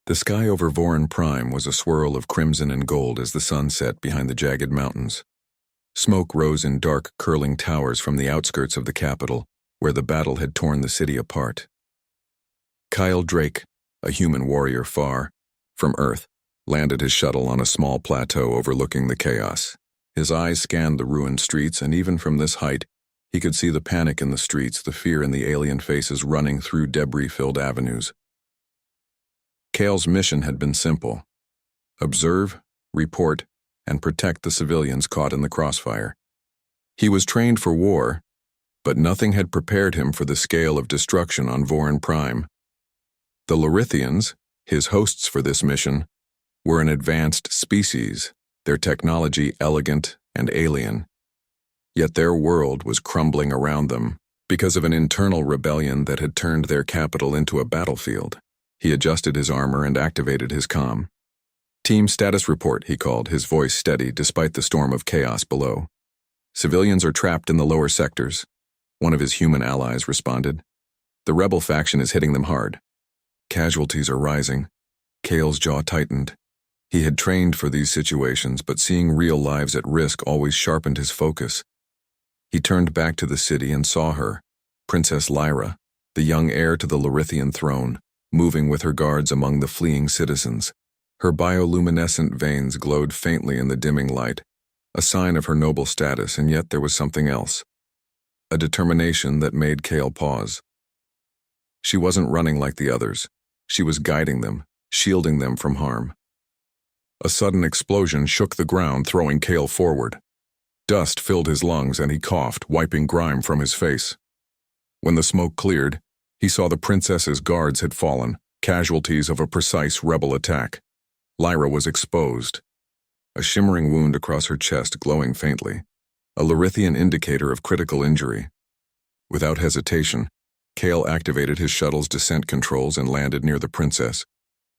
The sky over Voron Prime was a swirl of crimson and gold as the sun set behind the jagged mountains. Smoke rose in dark, curling towers from the outskirts of the capital, where the battle had torn the city apart. Kyle Drake, a human warrior far from Earth, landed his shuttle on a small plateau overlooking the chaos. His eyes scanned the ruined streets, and even from this height, he could see the panic in the streets, the fear in the alien faces running through debris-filled avenues. Kale's mission had been simple: observe, report, and protect the civilians caught in the crossfire. He was trained for war, but nothing had prepared him for the scale of destruction on Voron Prime. The Lorithians, his hosts for this mission, were an advanced species, their technology elegant and alien. Yet their world was crumbling around them because of an internal rebellion that had turned their capital into a battlefield. He adjusted his armor and activated his comm. "Team status report," he called, his voice steady despite the storm of chaos below. "Civilians are trapped in the lower sectors," one of his human allies responded. "The rebel faction is hitting them hard. Casualties are rising." Kale's jaw tightened. He had trained for these situations, but seeing real lives at risk always sharpened his focus. He turned back to the city and saw her, Princess Lyra, the young heir to the Lorithian throne, moving with her guards among the fleeing citizens. Her bioluminescent veins glowed faintly in the dimming light, a sign of her noble status, and yet there was something else. A determination that made Kale pause. She wasn't running like the others. She was guiding them, shielding them from harm. A sudden explosion shook the ground, throwing Kale forward. Dust filled his lungs and he coughed, wiping grime from his face. When the smoke cleared, he saw the princess's guards had fallen, casualties of a precise rebel attack. Lyra was exposed, a shimmering wound across her chest glowing faintly, a Lorithian indicator of critical injury. Without hesitation, Kale activated his shuttle's descent controls and landed near the princess.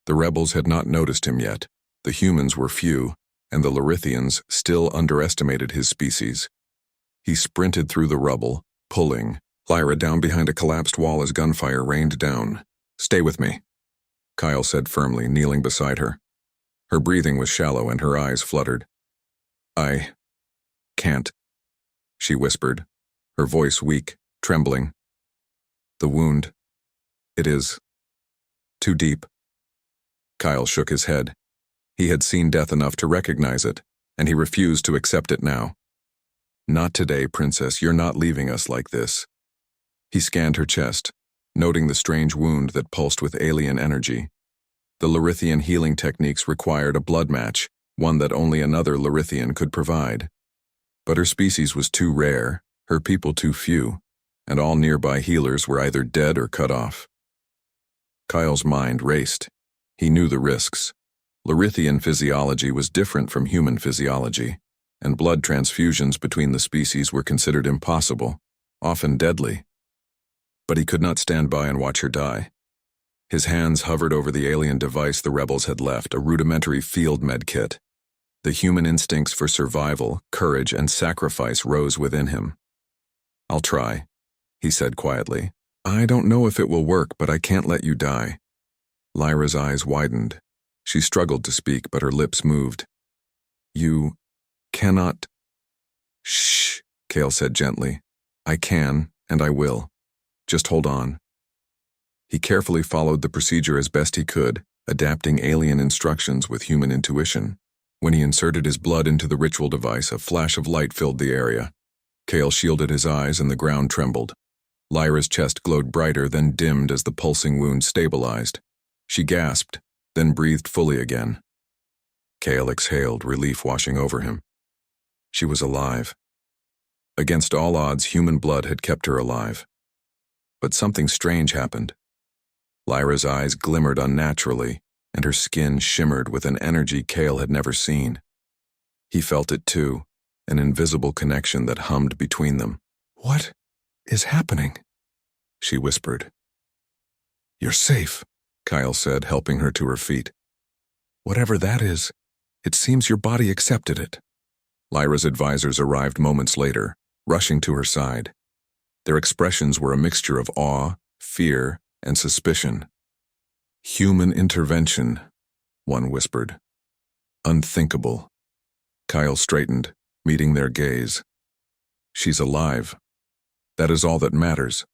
The rebels had not noticed him yet. The humans were few, and the Lorithians still underestimated his species. He sprinted through the rubble, pulling Lyra down behind a collapsed wall as gunfire rained down. "Stay with me," Kyle said firmly, kneeling beside her. Her breathing was shallow and her eyes fluttered. "I can't," she whispered, her voice weak, trembling. "The wound, it is too deep." Kyle shook his head. He had seen death enough to recognize it, and he refused to accept it now. "Not today, Princess. You're not leaving us like this." He scanned her chest, noting the strange wound that pulsed with alien energy. The Lorithian healing techniques required a blood match, one that only another Lorithian could provide. But her species was too rare, her people too few, and all nearby healers were either dead or cut off. Kyle's mind raced. He knew the risks. Lorithian physiology was different from human physiology, and blood transfusions between the species were considered impossible, often deadly. But he could not stand by and watch her die. His hands hovered over the alien device the rebels had left, a rudimentary field med kit. The human instincts for survival, courage, and sacrifice rose within him. "I'll try," he said quietly. "I don't know if it will work, but I can't let you die." Lyra's eyes widened. She struggled to speak, but her lips moved. "You cannot." "Shh," Kale said gently. "I can, and I will. Just hold on." He carefully followed the procedure as best he could, adapting alien instructions with human intuition. When he inserted his blood into the ritual device, a flash of light filled the area. Kale shielded his eyes and the ground trembled. Lyra's chest glowed brighter, then dimmed as the pulsing wound stabilized. She gasped, then breathed fully again. Kale exhaled, relief washing over him. She was alive. Against all odds, human blood had kept her alive. But something strange happened. Lyra's eyes glimmered unnaturally, and her skin shimmered with an energy Kale had never seen. He felt it too, an invisible connection that hummed between them. "What is happening?" she whispered. "You're safe," Kyle said, helping her to her feet. "Whatever that is, it seems your body accepted it." Lyra's advisors arrived moments later, rushing to her side. Their expressions were a mixture of awe, fear, and suspicion. Human intervention, one whispered. Unthinkable. Kyle straightened, meeting their gaze. She's alive. That is all that matters.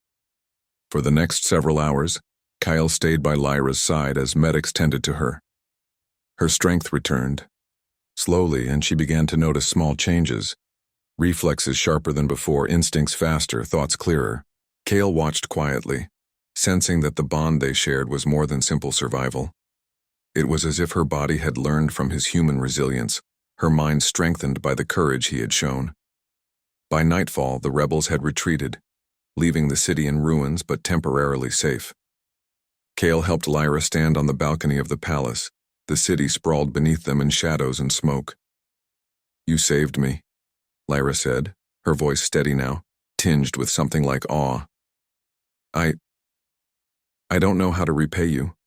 For the next several hours, Kyle stayed by Lyra's side as medics tended to her. Her strength returned. Slowly, and she began to notice small changes. Reflexes sharper than before, instincts faster, thoughts clearer. Kale watched quietly, sensing that the bond they shared was more than simple survival. It was as if her body had learned from his human resilience, her mind strengthened by the courage he had shown. By nightfall, the rebels had retreated, leaving the city in ruins but temporarily safe. Kale helped Lyra stand on the balcony of the palace. The city sprawled beneath them in shadows and smoke. "You saved me," Lyra said, her voice steady now, tinged with something like awe. I don't know how to repay you."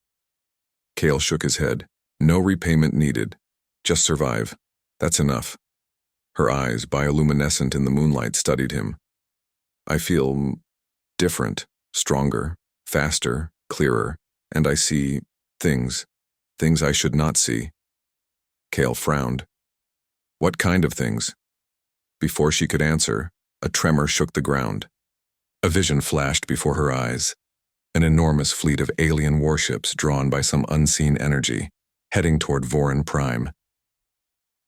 Kale shook his head. "No repayment needed. Just survive. That's enough." Her eyes, bioluminescent in the moonlight, studied him. "I feel different, stronger, faster, clearer, and I see things I should not see." Kale frowned. "What kind of things?" Before she could answer, a tremor shook the ground. A vision flashed before her eyes. An enormous fleet of alien warships drawn by some unseen energy, heading toward Vorin Prime.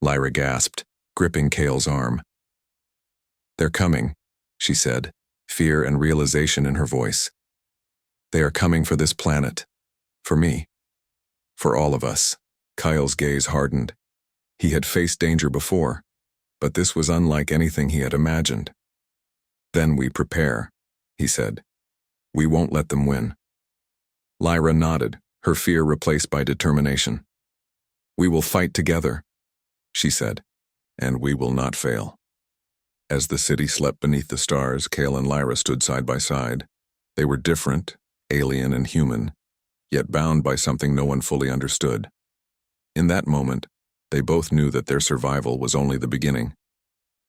Lyra gasped, gripping Kale's arm. "They're coming," she said, fear and realization in her voice. "They are coming for this planet. For me. For all of us." Kyle's gaze hardened. He had faced danger before, but this was unlike anything he had imagined. "Then we prepare," he said. "We won't let them win." Lyra nodded, her fear replaced by determination. "We will fight together," she said, "and we will not fail." As the city slept beneath the stars, Kale and Lyra stood side by side. They were different, alien and human, yet bound by something no one fully understood. In that moment, they both knew that their survival was only the beginning.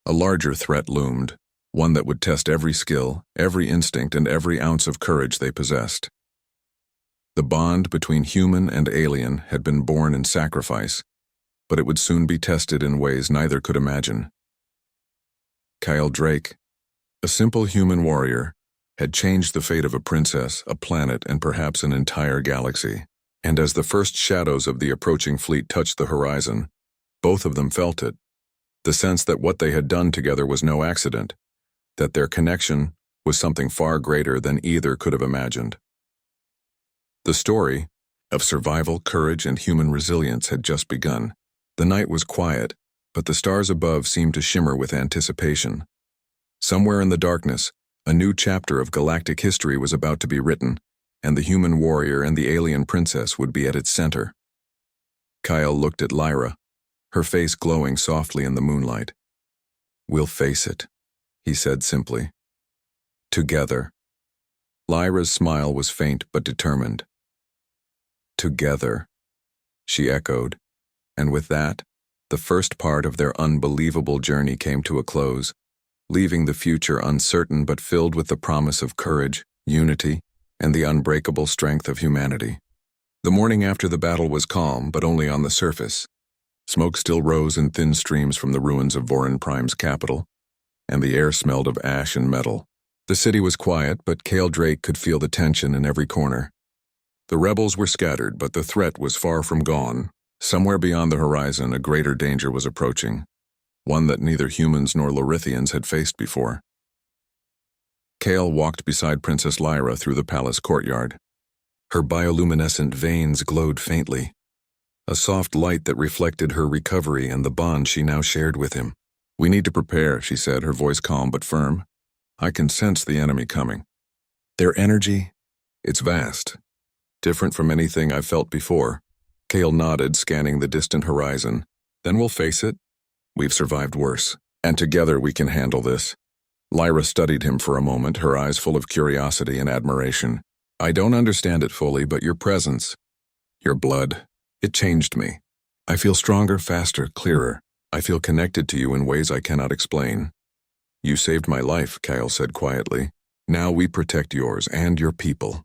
A larger threat loomed, one that would test every skill, every instinct, and every ounce of courage they possessed. The bond between human and alien had been born in sacrifice, but it would soon be tested in ways neither could imagine. Kyle Drake, a simple human warrior, had changed the fate of a princess, a planet, and perhaps an entire galaxy. And as the first shadows of the approaching fleet touched the horizon, both of them felt it, the sense that what they had done together was no accident, that their connection was something far greater than either could have imagined. The story of survival, courage, and human resilience had just begun. The night was quiet, but the stars above seemed to shimmer with anticipation. Somewhere in the darkness, a new chapter of galactic history was about to be written, and the human warrior and the alien princess would be at its center. Kyle looked at Lyra, her face glowing softly in the moonlight. "We'll face it," he said simply. "Together." Lyra's smile was faint but determined. "Together," she echoed, and with that, the first part of their unbelievable journey came to a close, leaving the future uncertain but filled with the promise of courage, unity, and the unbreakable strength of humanity. The morning after the battle was calm, but only on the surface. Smoke still rose in thin streams from the ruins of Vorin Prime's capital, and the air smelled of ash and metal. The city was quiet, but Kale Drake could feel the tension in every corner. The rebels were scattered, but the threat was far from gone. Somewhere beyond the horizon, a greater danger was approaching, one that neither humans nor Lorithians had faced before. Kale walked beside Princess Lyra through the palace courtyard. Her bioluminescent veins glowed faintly, a soft light that reflected her recovery and the bond she now shared with him. "We need to prepare," she said, her voice calm but firm. "I can sense the enemy coming. Their energy, it's vast, different from anything I've felt before." Kale nodded, scanning the distant horizon. "Then we'll face it. We've survived worse, and together we can handle this." Lyra studied him for a moment, her eyes full of curiosity and admiration. "I don't understand it fully, but your presence, your blood, it changed me. I feel stronger, faster, clearer. I feel connected to you in ways I cannot explain." "You saved my life," Kyle said quietly. "Now we protect yours and your people."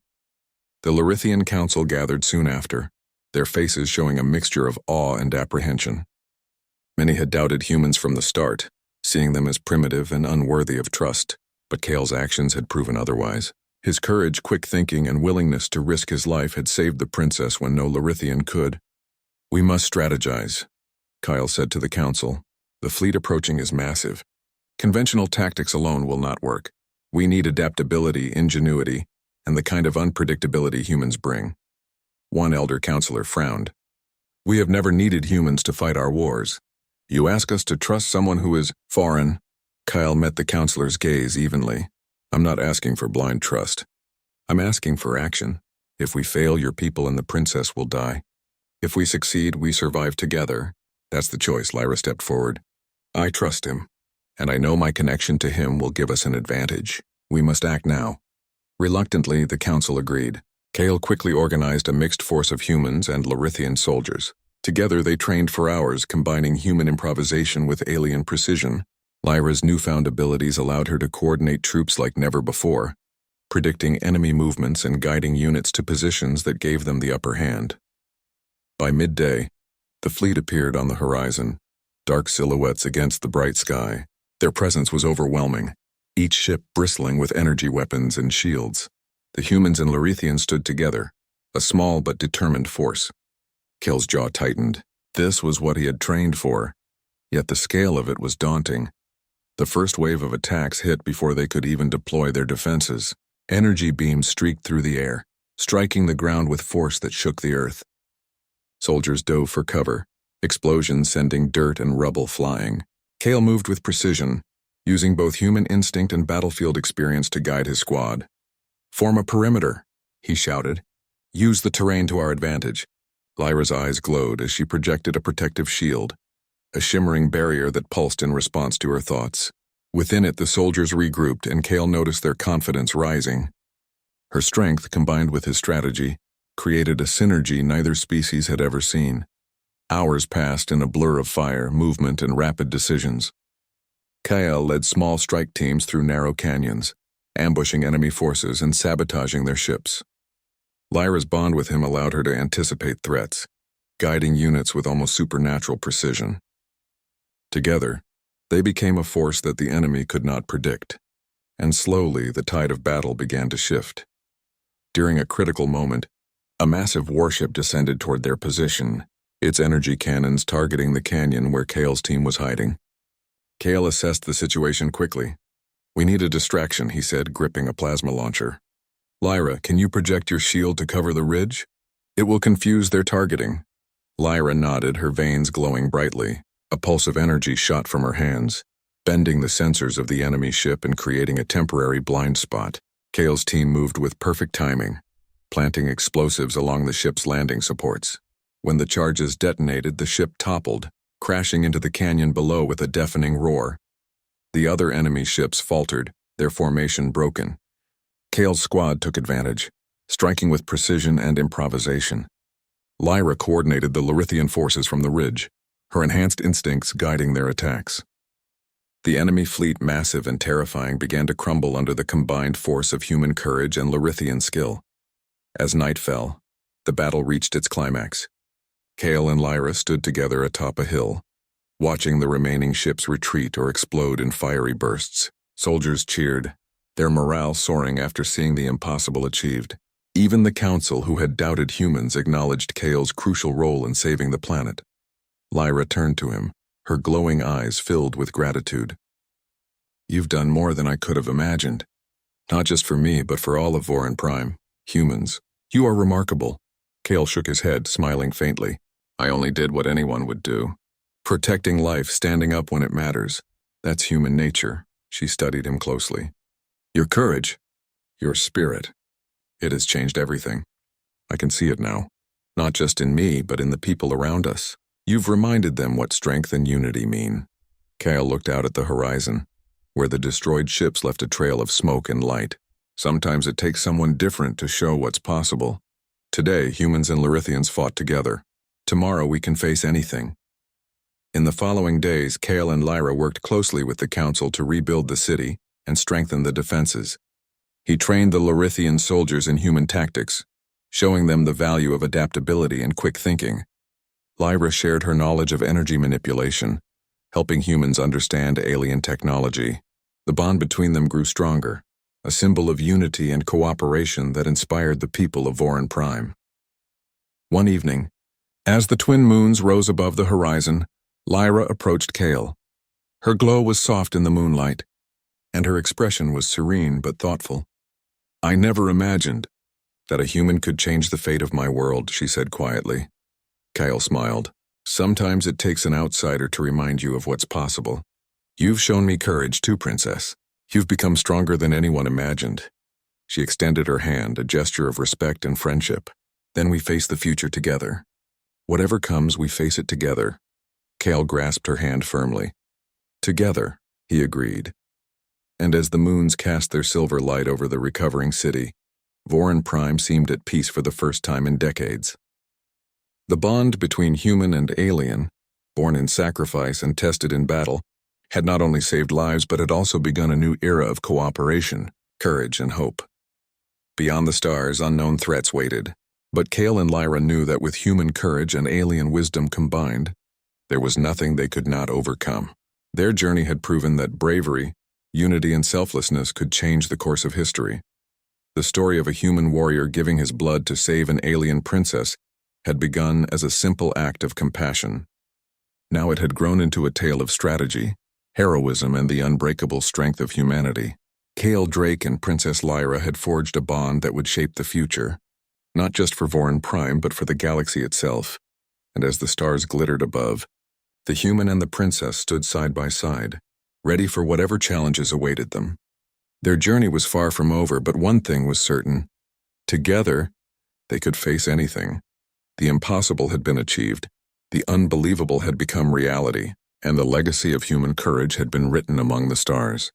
The Larithian council gathered soon after, their faces showing a mixture of awe and apprehension. Many had doubted humans from the start, seeing them as primitive and unworthy of trust, but Kale's actions had proven otherwise. His courage, quick thinking, and willingness to risk his life had saved the princess when no Larithian could. "We must strategize," Kyle said to the council. "The fleet approaching is massive. Conventional tactics alone will not work. We need adaptability, ingenuity, and the kind of unpredictability humans bring." One elder counselor frowned. "We have never needed humans to fight our wars. You ask us to trust someone who is foreign?" Kyle met the counselor's gaze evenly. "I'm not asking for blind trust. I'm asking for action. If we fail, your people and the princess will die. If we succeed, we survive together. That's the choice." Lyra stepped forward. "I trust him, and I know my connection to him will give us an advantage. We must act now." Reluctantly, the council agreed. Kale quickly organized a mixed force of humans and Larithian soldiers. Together they trained for hours, combining human improvisation with alien precision. Lyra's newfound abilities allowed her to coordinate troops like never before, predicting enemy movements and guiding units to positions that gave them the upper hand. By midday, the fleet appeared on the horizon, dark silhouettes against the bright sky. Their presence was overwhelming, each ship bristling with energy weapons and shields. The humans and Larithians stood together, a small but determined force. Kale's jaw tightened. This was what he had trained for, yet the scale of it was daunting. The first wave of attacks hit before they could even deploy their defenses. Energy beams streaked through the air, striking the ground with force that shook the earth. Soldiers dove for cover, explosions sending dirt and rubble flying. Kale moved with precision, using both human instinct and battlefield experience to guide his squad. "Form a perimeter," he shouted. "Use the terrain to our advantage." Lyra's eyes glowed as she projected a protective shield, a shimmering barrier that pulsed in response to her thoughts. Within it, the soldiers regrouped, and Kale noticed their confidence rising. Her strength, combined with his strategy, created a synergy neither species had ever seen. Hours passed in a blur of fire, movement, and rapid decisions. Kale led small strike teams through narrow canyons, ambushing enemy forces and sabotaging their ships. Lyra's bond with him allowed her to anticipate threats, guiding units with almost supernatural precision. Together, they became a force that the enemy could not predict, and slowly the tide of battle began to shift. During a critical moment, a massive warship descended toward their position, its energy cannons targeting the canyon where Kale's team was hiding. Kale assessed the situation quickly. "We need a distraction," he said, gripping a plasma launcher. "Lyra, can you project your shield to cover the ridge? It will confuse their targeting." Lyra nodded, her veins glowing brightly. A pulse of energy shot from her hands, bending the sensors of the enemy ship and creating a temporary blind spot. Kale's team moved with perfect timing, planting explosives along the ship's landing supports. When the charges detonated, the ship toppled, crashing into the canyon below with a deafening roar. The other enemy ships faltered, their formation broken. Kale's squad took advantage, striking with precision and improvisation. Lyra coordinated the Larithian forces from the ridge, her enhanced instincts guiding their attacks. The enemy fleet, massive and terrifying, began to crumble under the combined force of human courage and Larithian skill. As night fell, the battle reached its climax. Kale and Lyra stood together atop a hill, watching the remaining ships retreat or explode in fiery bursts. Soldiers cheered, their morale soaring after seeing the impossible achieved. Even the council, who had doubted humans, acknowledged Kale's crucial role in saving the planet. Lyra turned to him, her glowing eyes filled with gratitude. "You've done more than I could have imagined. Not just for me, but for all of Voron Prime. Humans. You are remarkable." Kale shook his head, smiling faintly. "I only did what anyone would do. Protecting life, standing up when it matters. That's human nature." She studied him closely. "Your courage, your spirit, it has changed everything. I can see it now. Not just in me, but in the people around us. You've reminded them what strength and unity mean." Kale looked out at the horizon, where the destroyed ships left a trail of smoke and light. "Sometimes it takes someone different to show what's possible. Today, humans and Larithians fought together. Tomorrow we can face anything." In the following days, Kale and Lyra worked closely with the council to rebuild the city and strengthen the defenses. He trained the Larithian soldiers in human tactics, showing them the value of adaptability and quick thinking. Lyra shared her knowledge of energy manipulation, helping humans understand alien technology. The bond between them grew stronger, a symbol of unity and cooperation that inspired the people of Voron Prime. One evening, as the twin moons rose above the horizon, Lyra approached Kale. Her glow was soft in the moonlight, and her expression was serene but thoughtful. "I never imagined that a human could change the fate of my world," she said quietly. Kale smiled. "Sometimes it takes an outsider to remind you of what's possible. You've shown me courage too, Princess. You've become stronger than anyone imagined." She extended her hand, a gesture of respect and friendship. "Then we face the future together. Whatever comes, we face it together." Kale grasped her hand firmly. "Together," he agreed. And as the moons cast their silver light over the recovering city, Voron Prime seemed at peace for the first time in decades. The bond between human and alien, born in sacrifice and tested in battle, had not only saved lives but had also begun a new era of cooperation, courage, and hope. Beyond the stars, unknown threats waited, but Kale and Lyra knew that with human courage and alien wisdom combined, there was nothing they could not overcome. Their journey had proven that bravery, unity, and selflessness could change the course of history. The story of a human warrior giving his blood to save an alien princess had begun as a simple act of compassion. Now it had grown into a tale of strategy, heroism, and the unbreakable strength of humanity. Kale Drake and Princess Lyra had forged a bond that would shape the future, not just for Voron Prime but for the galaxy itself. And as the stars glittered above, the human and the princess stood side by side, ready for whatever challenges awaited them. Their journey was far from over, but one thing was certain. Together, they could face anything. The impossible had been achieved, the unbelievable had become reality, and the legacy of human courage had been written among the stars.